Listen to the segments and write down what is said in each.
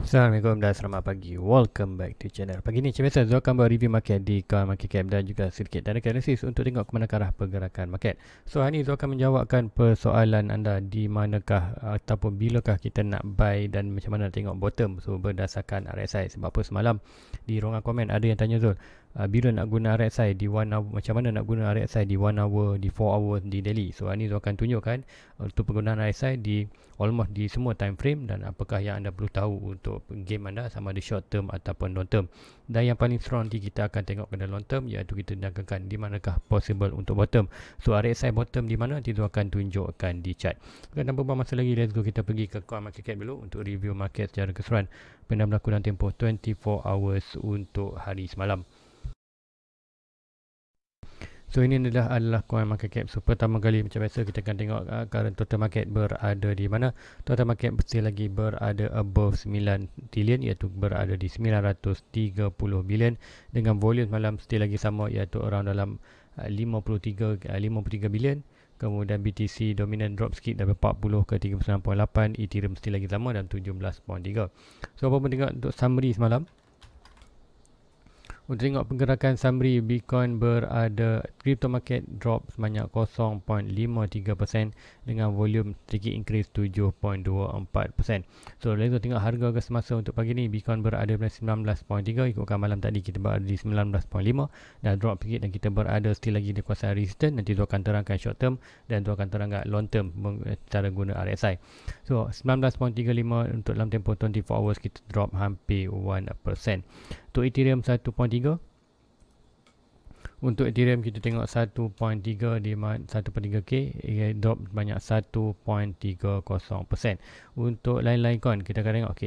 Assalamualaikum dan selamat pagi. Welcome back to channel. Pagi ni macam biasa Zul akan buat review market di Coin Market Cap dan juga sedikit data analisis untuk tengok ke manakah arah pergerakan market. So hari ni Zul akan menjawabkan persoalan anda di manakah ataupun bilakah kita nak buy dan macam mana nak tengok bottom. So berdasarkan RSI. Sebab apa semalam di ruangan komen ada yang tanya Zul, bila nak guna RSI di 1 hour, macam mana nak guna RSI di 1 hour, di 4 hour, di daily. So hari ni Zul akan tunjukkan untuk penggunaan RSI di almost di semua time frame dan apakah yang anda perlu tahu untuk game anda sama ada short term ataupun long term. Dan yang paling strong nanti kita akan tengok pada long term, iaitu kita dagangkan di manakah possible untuk bottom. So RSI bottom di mana nanti tu akan tunjukkan di chart. Bukan tanpa buang masa lagi, let's go kita pergi ke Coin Market Cap dulu untuk review market secara keseluruhan. Benda berlaku dalam tempoh 24 hours untuk hari semalam. So ini adalah Coin Market Cap. So pertama kali macam biasa kita akan tengok current total market berada di mana. Total market mesti lagi berada above 9 trillion, iaitu berada di 930 bilion, dengan volume malam still lagi sama, iaitu around dalam 53 bilion. Kemudian BTC dominant drop sikit dari 40 ke 39.8, Ethereum mesti lagi sama dan 17.3. So apa pun tengok untuk summary semalam. Untuk tengok pergerakan summary, Bitcoin berada, crypto market drop sebanyak 0.53% dengan volume sedikit increase 7.24%. So let's tengok harga semasa untuk pagi ni. Bitcoin berada pada 19.3, ikutkan malam tadi kita berada di 19.5 dan drop sikit dan kita berada still lagi di kawasan resistance. Nanti tu akan terangkan short term dan tu akan terangkan long term cara guna RSI. So 19.35 untuk dalam tempoh 24 hours kita drop hampir 1%. Untuk Ethereum 1.3. Untuk Ethereum kita tengok 1.3 di 1.3k, drop banyak 1.30%. Untuk lain-lain coin kita akan tengok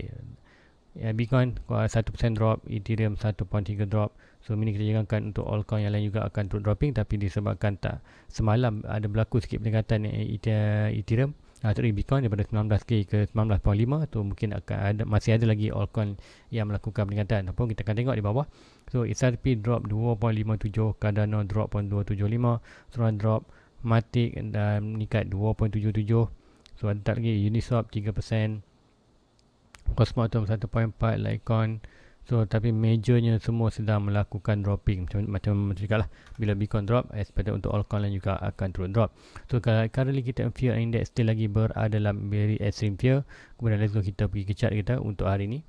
Bitcoin 1% drop, Ethereum 1.3 drop. So ini kita jangkakan untuk all coin yang lain juga akan turut dropping, tapi disebabkan tak semalam ada berlaku sikit peningkatan Ethereum Bitcoin daripada 19k ke 19.5 tu, mungkin akan ada, masih ada lagi altcoin yang melakukan peningkatan. Apa kita akan tengok di bawah. So XRP drop 2.57, Cardano drop 2.75, Solana drop, Matic dan meningkat 2.77. So ada tak lagi Uniswap 3%, Cosmos 1.4, Litecoin. So tapi majornya semua sedang melakukan dropping. Macam cakap lah, bila Bitcoin drop, expected untuk altcoin lain juga akan turun drop. So currently kita fear index still lagi berada dalam very extreme fear. Kemudian let's go kita pergi ke chart kita untuk hari ni.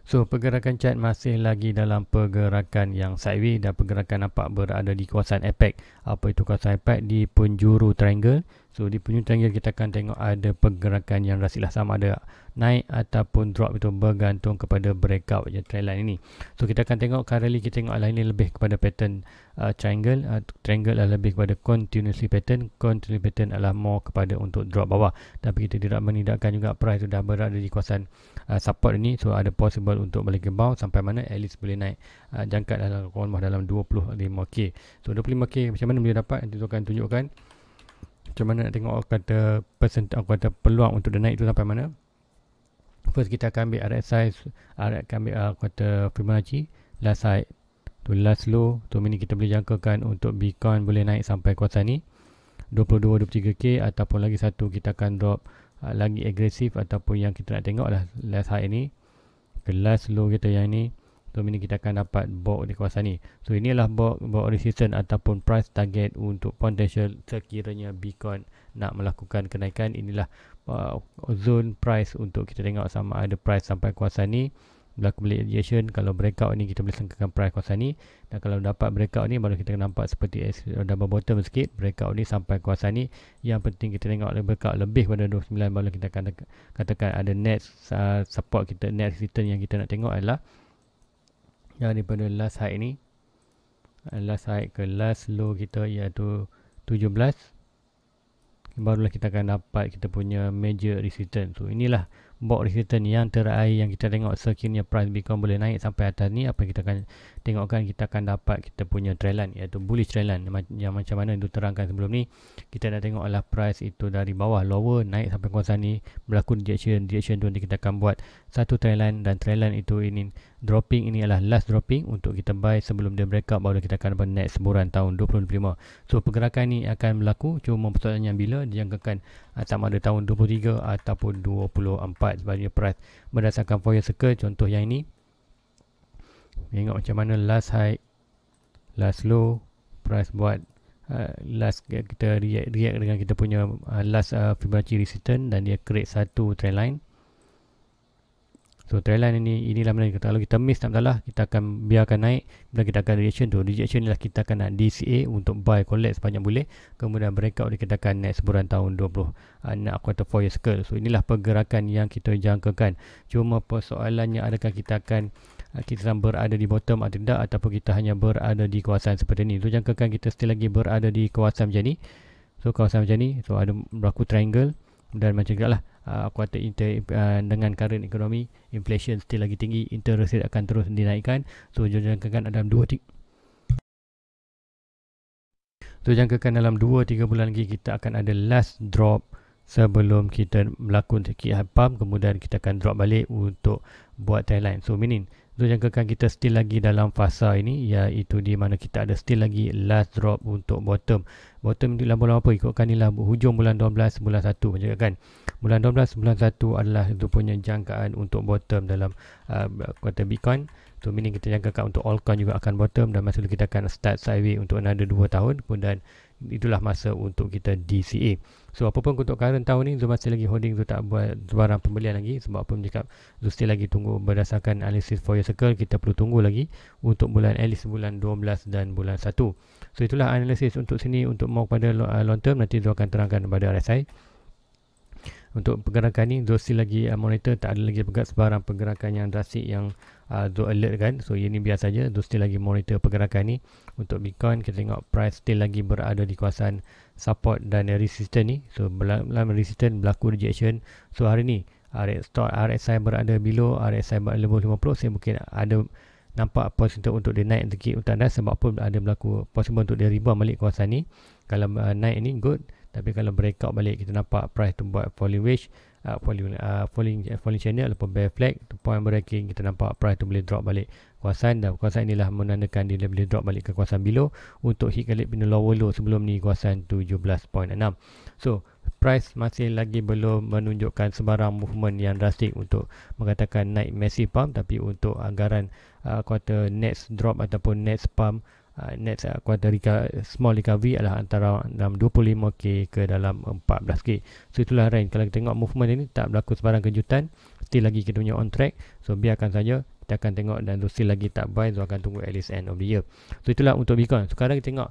So pergerakan chart masih lagi dalam pergerakan yang sideways dan pergerakan nampak berada di kawasan apex. Apa itu kawasan apex? Di penjuru triangle. So di penjuru triangle kita akan tengok ada pergerakan yang rasilah sama ada naik ataupun drop, itu bergantung kepada breakout je trendline ini. So kita akan tengok currently kita tengok lain lebih kepada pattern triangle. Triangle adalah lebih kepada continuously pattern. Continuously pattern adalah more kepada untuk drop bawah. Tapi kita tidak menidakkan juga price sudah berada di kawasan support ini. So ada possible untuk balik ke bounce sampai mana at least boleh naik jangkat dalam dalam 25k. So 25k macam mana boleh dapat, nanti tu akan tunjukkan macam mana nak tengok kata peluang untuk dia naik tu sampai mana. First kita akan ambil RSI, akan ambil kata Fibonacci last high to last low. Tu ini kita boleh jangkakan untuk Bitcoin boleh naik sampai kawasan ni 22-23k, ataupun lagi satu kita akan drop lagi agresif, ataupun yang kita nak tengok lah last high ni ke last low kita yang ni. So ini kita akan dapat bulk di kawasan ni. So inilah bulk resistance ataupun price target untuk potential sekiranya Bitcoin nak melakukan kenaikan. Inilah zone price untuk kita tengok sama ada price sampai kawasan ni berlaku balik rejection. Kalau breakout ni kita boleh sangkakan price kawasan ni, dan kalau dapat breakout ni baru kita nampak seperti double bottom sikit. Breakout ni sampai kawasan ni. Yang penting kita tengok breakout lebih pada 29 baru kita akan katakan ada net support kita, net return yang kita nak tengok adalah daripada last high ni, last high ke last low kita iaitu 17, barulah kita akan dapat kita punya major resistance. So inilah box resistance yang terakhir yang kita tengok sekiranya price Bitcoin boleh naik sampai atas ni, apa kita akan tengokkan, kita akan dapat kita punya trend line, iaitu bullish trend line yang macam mana itu terangkan sebelum ni. Kita dah tengok adalah price itu dari bawah lower naik sampai kawasan ni, berlaku rejection tu nanti kita akan buat satu trend line, dan trend line itu ini dropping, ini adalah last dropping untuk kita buy sebelum dia breakout, baru kita akan dapat next sebulan tahun 2025. So pergerakan ni akan berlaku, cuma persoalannya bila dijangkakan sama ada tahun 23 ataupun 24 sebagai price berdasarkan four year circle. Contoh yang ini, tengok macam mana last high, last low, price buat last kita react dengan kita punya last Fibonacci resistance, dan dia create satu trend line. So trend line inilah mana kalau kita miss tak masalah, kita akan biarkan naik, dan kita akan rejection tu. Rejection inilah kita akan nak DCA untuk buy collect sebanyak boleh, kemudian breakout kita akan naik sebulan tahun 20 nak quarter 4 year circle. So inilah pergerakan yang kita jangkakan. Cuma persoalannya adakah kita akan berada di bottom atau tidak, ataupun kita hanya berada di kawasan seperti ni. So jangkakan kita still lagi berada di kawasan macam ni. So kawasan macam ni, so ada berlaku triangle, dan macam juga lah kuartal dengan current ekonomi, inflation still lagi tinggi, interest rate akan terus dinaikkan. So jangkakan dalam 2-3 bulan lagi kita akan ada last drop sebelum kita berlaku sikit pump, kemudian kita akan drop balik untuk buat trend line. So meaning jangkakan kita still lagi dalam fasa ini, iaitu di mana kita ada still lagi last drop untuk bottom itu dalam bulan apa, ikutkan ni lah hujung bulan 12 bulan 1 macam kan. Bulan 12 bulan 1 adalah itu punya jangkaan untuk bottom dalam kuartal Bitcoin. So meaning kita jangkakan untuk altcoin juga akan bottom, dan masa itu kita akan start sideways untuk another 2 tahun, kemudian itulah masa untuk kita DCA. So apapun untuk current tahun ni, Zul masih lagi holding, Zul tak buat sebarang pembelian lagi. Sebab apa cakap, Zul still lagi tunggu berdasarkan analisis four year circle. Kita perlu tunggu lagi untuk bulan at least bulan 12 dan bulan 1. So itulah analisis untuk sini. Untuk mau pada long term, nanti Zul akan terangkan pada RSI. Untuk pergerakan ni, Zul still lagi monitor, tak ada lagi sebarang pergerakan yang drastik yang Zul alert kan. So ini biasa saja, Zul still lagi monitor pergerakan ni. Untuk Bitcoin, kita tengok price still lagi berada di kawasan support dan resistance ni. So dalam resistance berlaku rejection. So hari ni RSI berada below, RSI berada level 50. Saya mungkin ada nampak possible untuk dia naik sedikit untuk anda, sebab pun ada berlaku possible untuk dia rebound balik kawasan ni. Kalau naik ni good, tapi kalau breakout balik, kita nampak price tu buat falling wedge, falling channel ataupun bear flag, point breaking, kita nampak price tu boleh drop balik kawasan, dan kawasan inilah menandakan dia boleh drop balik ke kawasan below untuk hit kali pindah lower low sebelum ni kawasan 17.6. So price masih lagi belum menunjukkan sebarang movement yang drastik untuk mengatakan naik massive pump, tapi untuk anggaran quarter next drop ataupun next pump, next quarter small recovery adalah antara dalam 25k ke dalam 14k. So itulah range. Kalau kita tengok movement ini tak berlaku sebarang kejutan, still lagi kita punya on track. So biarkan saja, kita akan tengok, dan still lagi tak buy, so akan tunggu at least end of the year. So itulah untuk Bitcoin. Sekarang kita tengok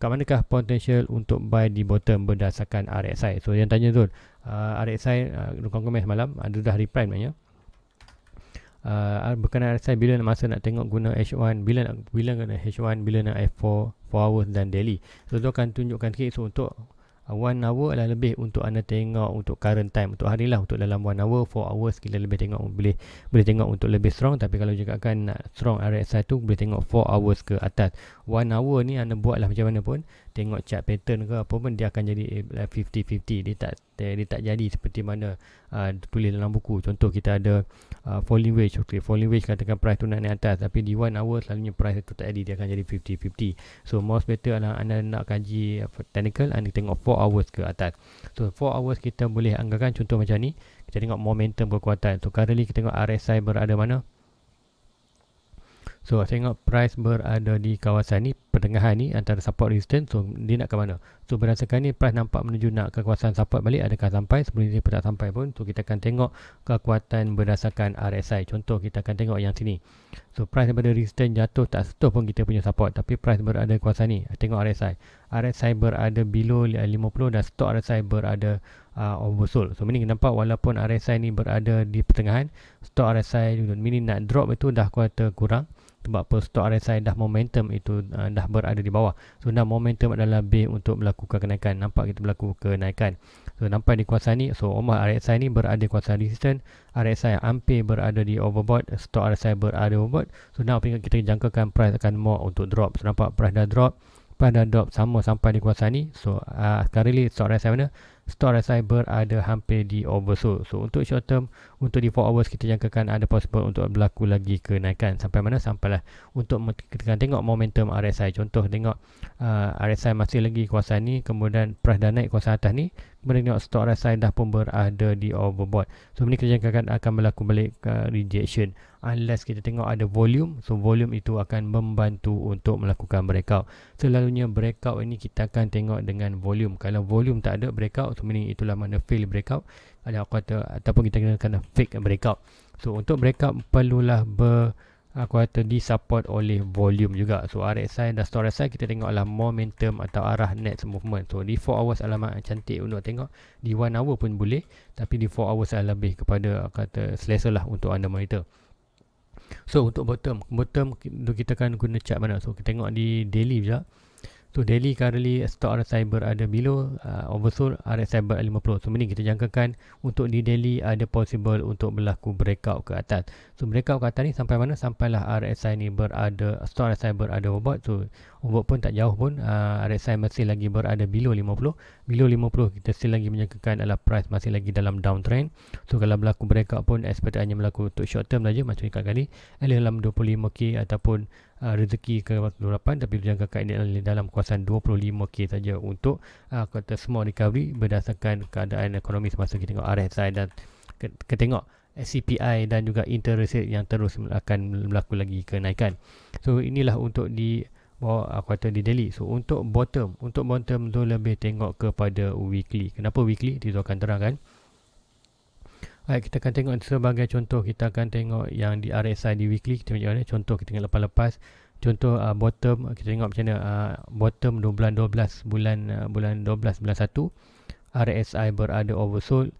kat manakah potential untuk buy di bottom berdasarkan RSI. So yang tanya Zul, RSI komen semalam ada dah reply maknanya. Berkenaan RSI, bila nak masa nak tengok guna H1, bila guna H1, bila nak F4 hours dan daily. So tu akan tunjukkan sikit. So untuk 1 hour adalah lebih untuk anda tengok untuk current time, untuk hari lah, untuk dalam 1 hour, 4 hours kita lebih tengok, boleh tengok untuk lebih strong. Tapi kalau juga kan nak strong RSI tu, boleh tengok 4 hours ke atas. 1 hour ni anda buat lah macam mana pun, tengok chart pattern ke apa pun, dia akan jadi 50-50. Dia tak jadi seperti mana tulis dalam buku. Contoh kita ada falling wedge. Okay, falling wedge katakan price tu naik atas, tapi di 1 hour selalunya price tu tak jadi, dia akan jadi 50-50. So most better adalah anda nak kaji technical, anda tengok 4 hours ke atas. So 4 hours kita boleh anggarkan contoh macam ni. Kita tengok momentum kekuatan. So currently kita tengok RSI berada mana. So tengok price berada di kawasan ni, pertengahan ni antara support resistance. So dia nak ke mana? So berdasarkan ni price nampak menuju nak ke kawasan support balik, adakah sampai? Sebelum dia tak sampai pun, so kita akan tengok kekuatan berdasarkan RSI. Contoh kita akan tengok yang sini. So price daripada resistance jatuh, tak sentuh pun kita punya support, tapi price berada di kawasan ni. Tengok RSI. RSI berada below 50 dan stop RSI berada oversold. So meaning nampak walaupun RSI ni berada di pertengahan, stop RSI meaning nak drop itu dah kuartal kurang. Sebab apa? Stop RSI dah momentum itu dah berada di bawah. So dah momentum adalah lebih untuk melakukan kenaikan. Nampak kita berlaku kenaikan. So nampak di kawasan ni, so almost RSI ni berada di kawasan resistance, RSI hampir berada di overbought, stop RSI berada overbought. So now kita jangkakan price akan more untuk drop. So nampak price dah drop sama sampai di kawasan ni. So currently stop RSI mana? Stop RSI berada hampir di oversold. So untuk short term, untuk di 4 hours kita jangkakan ada possible untuk berlaku lagi kenaikan. Sampai mana? Sampailah untuk kita akan tengok momentum RSI. Contoh tengok RSI masih lagi kawasan ni, kemudian price dah naik kawasan atas ni, kemudian tengok stop RSI dah pun berada di overbought. So ini kita jangkakan akan berlaku balik rejection unless kita tengok ada volume. So volume itu akan membantu untuk melakukan breakout. Selalunya breakout ini kita akan tengok dengan volume. Kalau volume tak ada breakout, so meaning itulah mana fail breakout, ada ataupun kita kena fake breakout. So untuk breakout perlulah disupport oleh volume juga. So RSI dan stop RSI kita tengoklah momentum atau arah next movement. So di 4 hours alamat cantik untuk tengok. Di 1 hour pun boleh, tapi di 4 hours lebih kepada selesa lah untuk anda monitor. So untuk bottom kita kan guna chart mana? So kita tengok di daily juga. So daily currently stop RSI berada below oversold, RSI berada 50. So ini kita jangkakan untuk di daily ada possible untuk berlaku breakout ke atas. So breakout ke atas ni sampai mana? Sampailah RSI ni stop RSI berada overbought. So overbought pun tak jauh pun, RSI masih lagi berada below 50. Below 50 kita still lagi menjangkakan adalah price masih lagi dalam downtrend. So kalau berlaku breakout pun expect hanya berlaku untuk short term saja macam ikat kali dalam 25k ataupun rezeki ke 28, tapi dijangkakan ini dalam kawasan 25k saja untuk kata small recovery berdasarkan keadaan ekonomi semasa kita tengok RSI dan kita tengok CPI dan juga interest rate yang terus akan berlaku lagi kenaikan. So inilah untuk di bawah di daily. So untuk bottom tu lebih tengok kepada weekly. Kenapa weekly? Itu akan terangkan. Baik, kita akan tengok sebagai contoh, kita akan tengok yang di RSI di weekly. Kita tengok mana? Contoh kita tengok lepas-lepas. Contoh bottom, kita tengok macam mana bottom bulan 12 bulan 1 RSI berada oversold,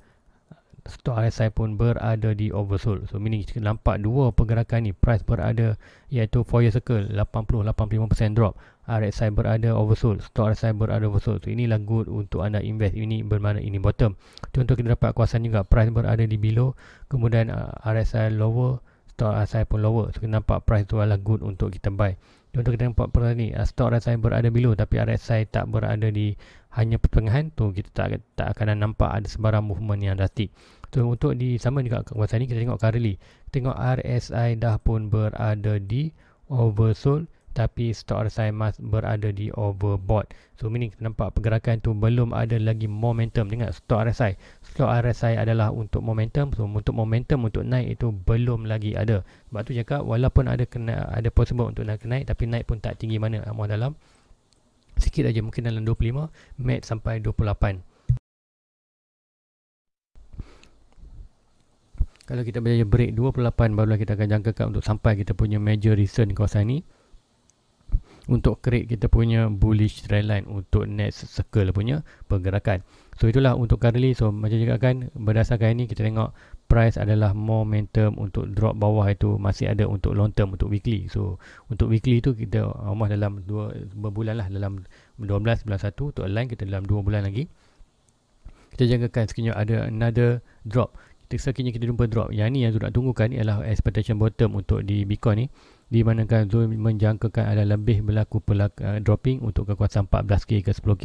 stop RSI pun berada di oversold. So meaning kita nampak dua pergerakan ni, price berada iaitu 4 year circle 80-85% drop, RSI berada oversold, stop RSI berada oversold. So inilah good untuk anda invest. Ini bermakna ini bottom. Contoh kita dapat kawasan juga, price berada di below, kemudian RSI lower, stop RSI pun lower. So kita nampak price tu adalah good untuk kita buy. Contoh kita nampak perkara ni, stop RSI berada below tapi RSI tak berada di hanya pertengahan tu, kita tak akan nampak ada sebarang movement yang drastik. So untuk di sama juga kawasan ni, kita tengok currently, tengok RSI dah pun berada di oversold tapi stop RSI berada di overbought. So meaning kita nampak pergerakan tu belum ada lagi momentum. Ingat stop RSI adalah untuk momentum. So untuk momentum untuk naik itu belum lagi ada. Sebab tu cakap walaupun ada possible untuk naik, tapi naik pun tak tinggi mana, amat dalam sikit aja, mungkin dalam 25 mat sampai 28. Kalau kita berjaya break 28, barulah kita akan jangkakan untuk sampai kita punya major recent kawasan ni, untuk create kita punya bullish trend line untuk next circle punya pergerakan. So itulah untuk currently. So macam juga kan, berdasarkan ini kita tengok price adalah momentum untuk drop bawah itu masih ada untuk long term, untuk weekly. So untuk weekly tu kita almost dalam 2 bulan lah, dalam 12 bulan 1 untuk align kita dalam 2 bulan lagi. Kita jangkakan sekiranya ada another drop, sekiranya kita jumpa drop, yang ni yang Zul nak tunggukan ni adalah expectation bottom untuk di Bitcoin ni, di mana kan Zul menjangkakan ada lebih berlaku dropping untuk ke kawasan 14k ke 10k,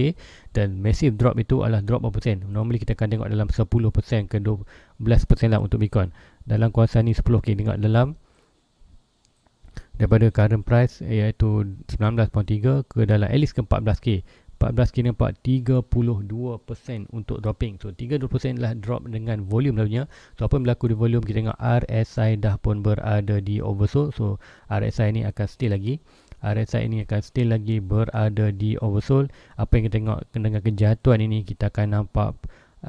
dan massive drop itu adalah drop berapa persen. Normally kita akan tengok dalam 10% ke 12% lah untuk Bitcoin. Dalam kawasan ni 10k, tengok dalam daripada current price iaitu 19.3 ke dalam at least ke 14k. 14k nampak 32% untuk dropping. So 32% lah drop dengan volume lalunya. So apa yang berlaku di volume, kita tengok RSI dah pun berada di oversold. So RSI ni akan still lagi berada di oversold. Apa yang kita tengok dengan kejatuhan ini, kita akan nampak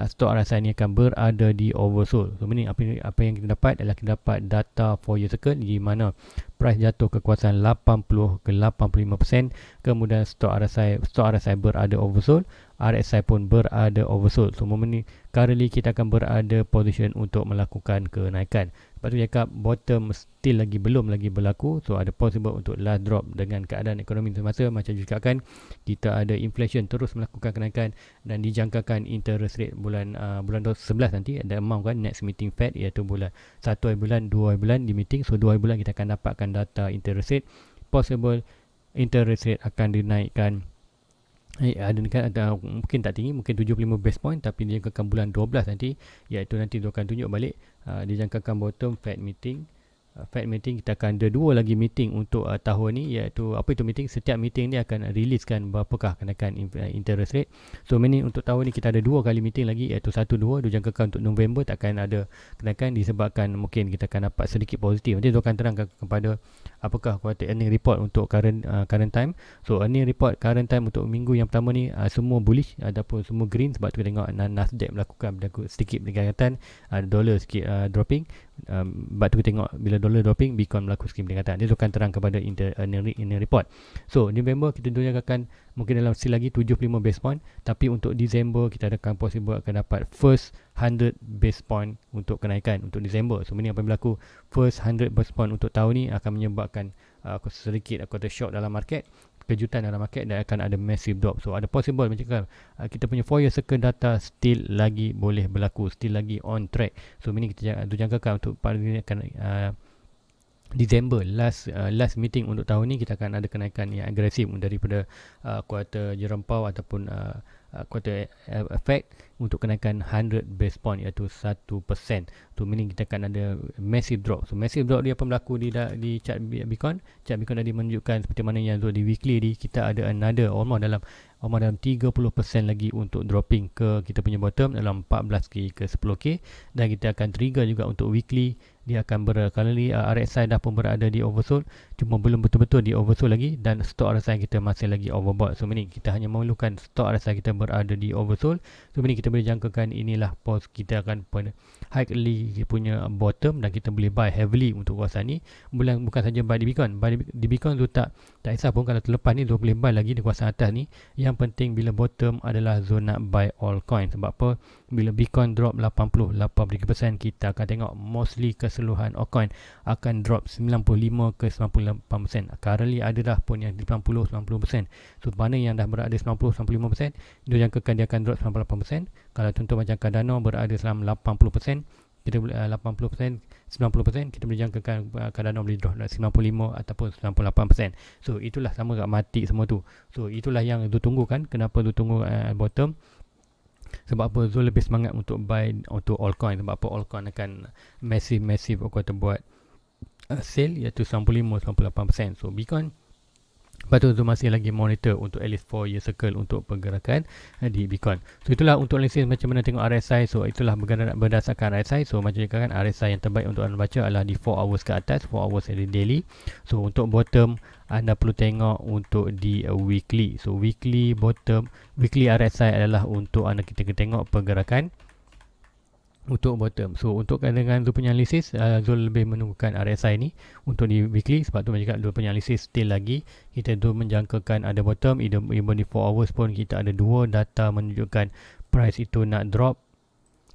stop RSI ni akan berada di oversold. So ini apa yang kita dapat adalah kita dapat data 4 year circle di mana price jatuh ke kawasan 80 ke 85%, kemudian stop RSI berada oversold, RSI pun berada oversold. So moment ni currently kita akan berada position untuk melakukan kenaikan. Lepas tu cakap bottom still belum lagi berlaku. So ada possible untuk last drop dengan keadaan ekonomi semasa. Macam juga kan kita ada inflation terus melakukan kenaikan dan dijangkakan interest rate bulan 11 nanti ada amount kan next meeting Fed, iaitu bulan 1 hari bulan, 2 hari bulan di meeting. So 2 hari bulan kita akan dapatkan data interest rate. Possible interest rate akan dinaikkan, ada mungkin tak tinggi, mungkin 75 base point, tapi dijangkakan bulan 12 nanti, iaitu nanti dia akan tunjuk balik dijangkakan bottom Fed meeting. Fed meeting kita akan ada 2 lagi meeting untuk tahun ni, iaitu apa itu meeting, setiap meeting ni akan riliskan berapakah kenaikan interest rate. So ini untuk tahun ni kita ada 2 kali meeting lagi, iaitu 1-2 dijangkakan untuk November takkan ada kenaikan disebabkan mungkin kita akan dapat sedikit positif. Nanti dia akan terangkan kepada apakah kuartal earning report untuk current time. So earning report current time untuk minggu yang pertama ni semua bullish ataupun semua green, sebab tu kita tengok Nasdaq melakukan sedikit peningkatan, dollar sikit dropping. Sebab tu kita tengok bila dollar dropping, Bitcoin melakukan sikit peningkatan. Dia akan terang kepada earning report. So November kita jangkakan mungkin dalam still lagi 75 base point, tapi untuk December kita akan possible akan dapat first 100 base point untuk kenaikan untuk December. So ini apa yang berlaku, first 100 base point untuk tahun ni akan menyebabkan sedikit quarter shock dalam market, kejutan dalam market, dan akan ada massive drop. So ada possible macam kita punya 4-year circle data still lagi boleh berlaku, still lagi on track. So ini kita jangkakan untuk pada ini akan December last meeting untuk tahun ni kita akan ada kenaikan yang agresif daripada kuartal jerempau ataupun quarter effect untuk kenaikan 100 base point, iaitu 1%. Tu meaning kita akan ada massive drop. So massive drop dia apa berlaku di chart Bitcoin. Chart Bitcoin tadi menunjukkan seperti mana yang di weekly ni kita ada another almost dalam 30% lagi untuk dropping ke kita punya bottom dalam 14k ke 10k, dan kita akan trigger juga untuk weekly. Dia akan berkali RSI dah pun berada di oversold, cuma belum betul-betul di oversold lagi, dan stok RSI kita masih lagi overbought. So ini kita hanya memerlukan stok RSI kita berada di oversold. So ini kita boleh jangkakan inilah pos kita akan highly punya bottom, dan kita boleh buy heavily untuk kawasan ni. Bukan saja buy di Bitcoin, di Bitcoin tu tak kisah pun kalau terlepas ni, tu boleh buy lagi di kawasan atas ni. Yang penting bila bottom adalah zona buy all coin. Sebab apa, bila Bitcoin drop 80% kita akan tengok mostly keseluruhan altcoin akan drop 95 ke 98%. Currently ada dah pun yang 90-90%. So mana yang dah berada 90-95%, dia jangkakan dia akan drop 98%. Kalau contoh macam Cardano berada dalam 80%, kita boleh 80%, 90%, kita boleh jangkakan Cardano boleh drop 95 ataupun 98%. So itulah sama kat mati semua tu. So itulah yang tu tunggu kan, kenapa tu tunggu bottom. Sebab apa Zul lebih semangat untuk buy untuk altcoin. Sebab apa, altcoin akan massive kita buat sale, iaitu 95-98%. So Bitcoin lepas tu masih lagi monitor untuk at least 4-year circle untuk pergerakan di Bitcoin. So itulah untuk analisis macam mana tengok RSI. So itulah berdasarkan RSI. So macam cakap kan, RSI yang terbaik untuk anda baca adalah di 4 hours ke atas, 4 hours daily. So untuk bottom anda perlu tengok untuk di weekly. So weekly bottom, weekly RSI adalah untuk anda kita tengok pergerakan untuk bottom. So untuk dengan Zul punya analisis, Zul lebih menunggukan RSI ni untuk di weekly. Sebab tu macam Zul punya analisis still lagi kita tu menjangkakan ada bottom, even di 4 hours pun kita ada 2 data menunjukkan price itu nak drop.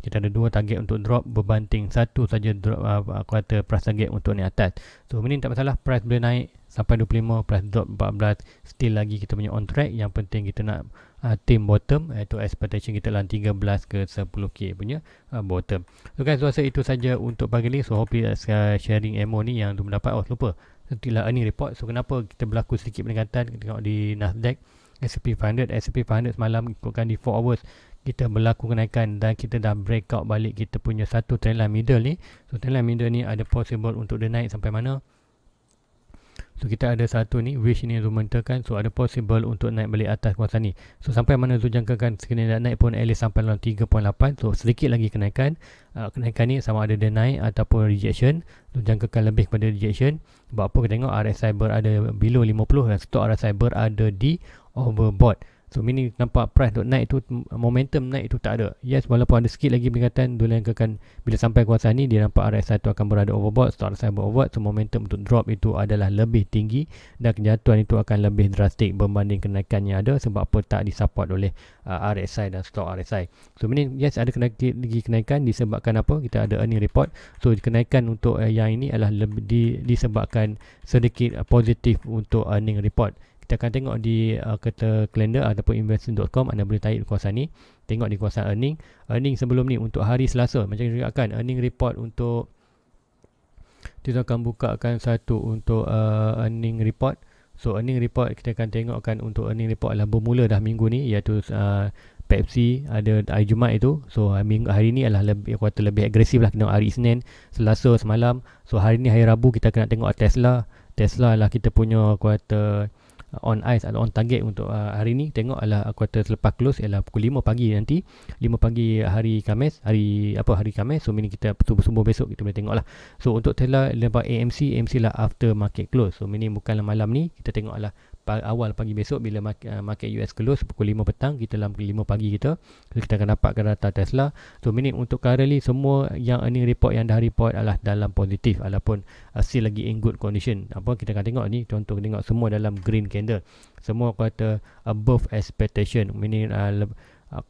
Kita ada 2 target untuk drop berbanding satu saja drop kuartal price target untuk naik atas. So ini tak masalah, price boleh naik sampai 25, price drop 14, still lagi kita punya on track. Yang penting kita nak team bottom, iaitu expectation kita dalam 13 ke 10k punya bottom. So guys, rasa itu saja untuk pagi ni. So hopefully sharing ammo ni yang tu mendapat. Oh lupa, itulah earning report. So kenapa kita berlaku sedikit peningkatan, kita tengok di Nasdaq, S&P 500 semalam ikutkan di 4 hours kita berlaku kenaikan, dan kita dah breakout balik kita punya satu trendline middle ni. So trendline middle ni ada possible untuk dia naik sampai mana. So kita ada satu ni wish ni Zul menentukan. So ada possible untuk naik balik atas kawasan ni. So sampai mana Zul jangkakan sekiranya naik pun at least sampai dalam 3.8. So sedikit lagi kenaikan. Kenaikan ni sama ada dia naik ataupun rejection. Zul jangkakan lebih kepada rejection. Sebab apa, kita tengok RSI berada below 50 dan stok RSI berada di overbought. So meaning nampak price duk naik tu, momentum naik tu tak ada. Yes, walaupun ada sikit lagi peningkatan, dulu yang akan bila sampai kawasan ni dia nampak RSI tu akan berada overbought, stop RSI overbought, so momentum untuk drop itu adalah lebih tinggi dan kejatuhan itu akan lebih drastik berbanding kenaikan yang ada sebab apa tak disupport oleh RSI dan stop RSI. So meaning yes, ada lagi kenaikan disebabkan apa? Kita ada earning report. So kenaikan untuk yang ini adalah lebih disebabkan sedikit positif untuk earning report. Kita akan tengok di kata kalender ataupun investing.com, anda boleh tarik di kawasan ni, tengok di kawasan earning sebelum ni untuk hari Selasa. Macam juga kan earning report untuk, kita akan bukakan satu untuk earning report. So earning report kita akan tengokkan untuk earning report adalah bermula dah minggu ni, iaitu Pepsi ada hari Jumaat itu. So hari ni adalah kuartal lebih agresif lah, kita tengok hari Isnin, Selasa semalam. So hari ni hari Rabu kita akan nak tengok Tesla lah kita punya kuartal on ice atau on target untuk hari ni. Tengok adalah kuartal selepas close ialah pukul 5 pagi nanti, 5 pagi hari Khamis, hari Khamis. So meaning kita subuh besok kita boleh tengok lah. So untuk Tesla lepas AMC lah after market close. So meaning bukanlah malam ni, kita tengok lah awal pagi besok bila market US close pukul 5 petang, kita dalam 5 pagi kita akan dapatkan data Tesla. So meaning untuk currently semua yang earning report yang dah report adalah dalam positif ataupun still lagi in good condition. Apa kita akan tengok ni, contoh tengok semua dalam green candle, semua kata above expectation, meaning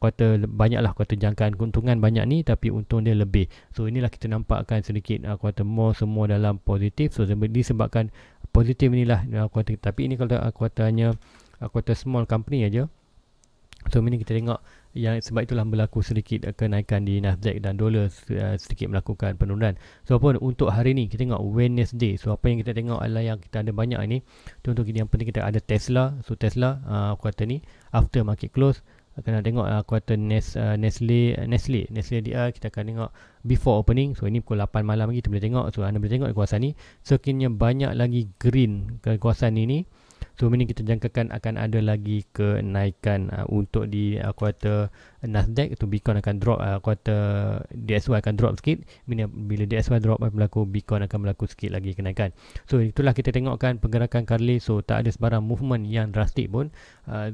kuartal banyaklah, kuartal jangkaan keuntungan banyak ni tapi untung dia lebih. So inilah kita nampakkan sedikit kuartal more semua dalam positif. So disebabkan positif inilah kuartal, tapi ini kalau kuartalnya kuartal small company aja. So ini kita tengok yang sebab itulah berlaku sedikit kenaikan di Nasdaq dan dolar sedikit melakukan penurunan. So apa untuk hari ni kita tengok Wednesday. So apa yang kita tengok adalah yang kita ada banyak ini. Contoh yang penting kita ada Tesla. So Tesla kuartal ni after market close akan tengok kuartal Nestle dia kita akan tengok before opening. So ini pukul 8 malam lagi kita boleh tengok. So anda boleh tengok di kawasan ni sekiranya banyak lagi green ke kawasan ini. So ini kita jangkakan akan ada lagi kenaikan untuk di kuartal Nasdaq itu. Bitcoin akan drop, kuartal DXY akan drop sikit. Bila DXY drop berlaku, Bitcoin akan berlaku sikit lagi kenaikan. So itulah kita tengokkan pergerakan currently. So tak ada sebarang movement yang drastik pun,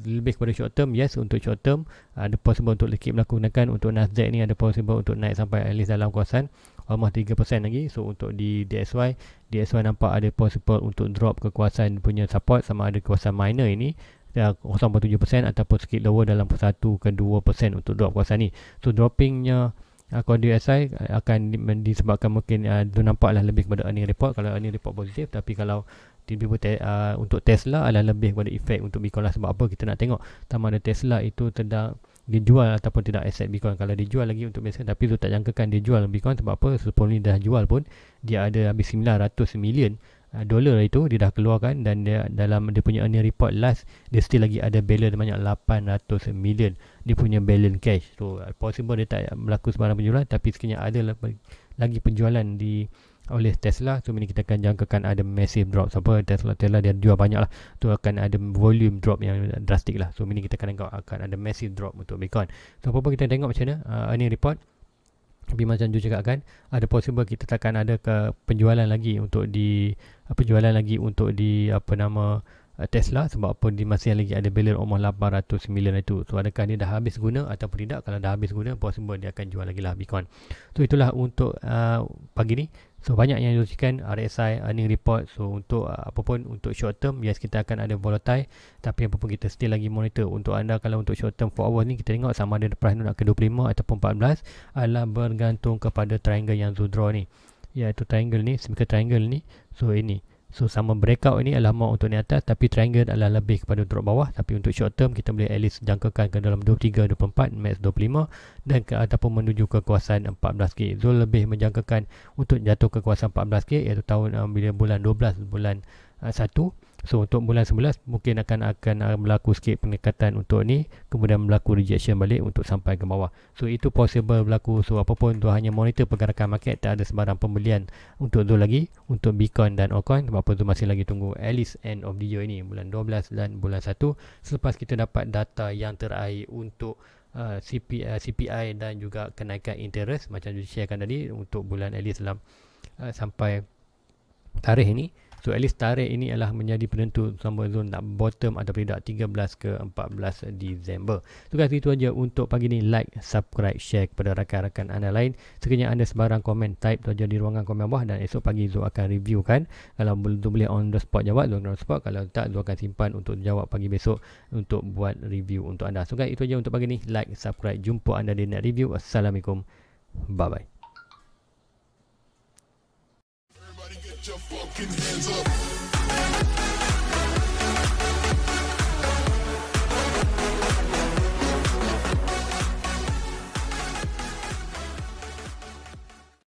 lebih kepada short term. Yes, untuk short term ada possible untuk sedikit berlaku kenaikan. Untuk Nasdaq ni ada possible untuk naik sampai at least dalam kawasan almost 3% lagi. So untuk di DXY nampak ada possible untuk drop ke kawasan punya support, sama ada kawasan minor ini 0.7% ataupun sikit lower dalam 1 ke 2% untuk drop kawasan ni. So droppingnya kalau DXY akan disebabkan mungkin nampaklah lebih kepada earning report kalau earning report positif. Tapi kalau untuk Tesla adalah lebih kepada efek untuk Bitcoin lah. Sebab apa kita nak tengok sama ada Tesla itu sedang dijual ataupun tidak aset Bitcoin. Kalau dijual lagi untuk biasa, tapi tu tak jangkakan dia jual Bitcoin. Sebab apa, sebelum ni dah jual pun dia ada habis 900 million dolar itu dia dah keluarkan, dan dia dalam dia punya earning report last dia still lagi ada balance banyak 800 million dia punya balance cash. So possible dia tak berlaku sebarang penjualan, tapi sekiranya ada lagi penjualan oleh Tesla. So ini kita akan jangkakan ada massive drop. Sebab Tesla dia jual banyak lah, tu akan ada volume drop yang drastik lah. So ini kita akan tengok akan ada massive drop untuk Bitcoin. So apa-apa kita tengok macam mana earning report. Tapi macam Joe cakap kan, ada possible kita takkan ada ke penjualan lagi untuk di Tesla. Sebab apa, dia masih lagi ada balance almost 800 million itu. So adakah dia dah habis guna ataupun tidak? Kalau dah habis guna, possible dia akan jual lagi lah Bitcoin. So itulah untuk pagi ni. So banyak yang dikongsikan RSI earning report. So untuk apapun untuk short term, yes kita akan ada volatile, tapi apapun kita still lagi monitor. Untuk anda kalau untuk short term 4 hours ni kita tengok sama ada price nak ke 25 ataupun 14 adalah bergantung kepada triangle yang Zoom draw ni, iaitu triangle ni, seminar triangle ni. So ini, so sama breakout ini adalah mau untuk ni atas, tapi triangle adalah lebih kepada drop bawah. Tapi untuk short term kita boleh at least jangkakan ke dalam 23, 24, max 25 dan ataupun menuju ke kawasan 14K. So lebih menjangkakan untuk jatuh ke kawasan 14K iaitu tahun bila bulan 12 bulan 1. So untuk bulan 11 mungkin akan berlaku sikit peningkatan untuk ni, kemudian berlaku rejection balik untuk sampai ke bawah. So itu possible berlaku. So apapun tu hanya monitor pergerakan market, tak ada sebarang pembelian untuk tu lagi untuk Bitcoin dan altcoin. Sebab apa tu masih lagi tunggu at least end of the year ni, bulan 12 dan bulan 1, selepas kita dapat data yang terakhir untuk CPI dan juga kenaikan interest macam sharekan tadi untuk bulan at least dalam sampai tarikh ini. So at least tarikh ini adalah menjadi penentu sama zone nak bottom atau tidak 13 ke 14 Disember. So guys, itu aja untuk pagi ni. Like, subscribe, share kepada rakan-rakan anda lain. Sekiranya anda sebarang komen, type tu aja di ruangan komen bawah dan esok pagi Zul akan review kan. Kalau boleh on the spot jawab, Zul on the spot. Kalau tak, Zul akan simpan untuk jawab pagi besok untuk buat review untuk anda. So guys, itu aja untuk pagi ni. Like, subscribe. Jumpa anda di next review. Assalamualaikum. Bye bye. Everybody get your fucking hands up.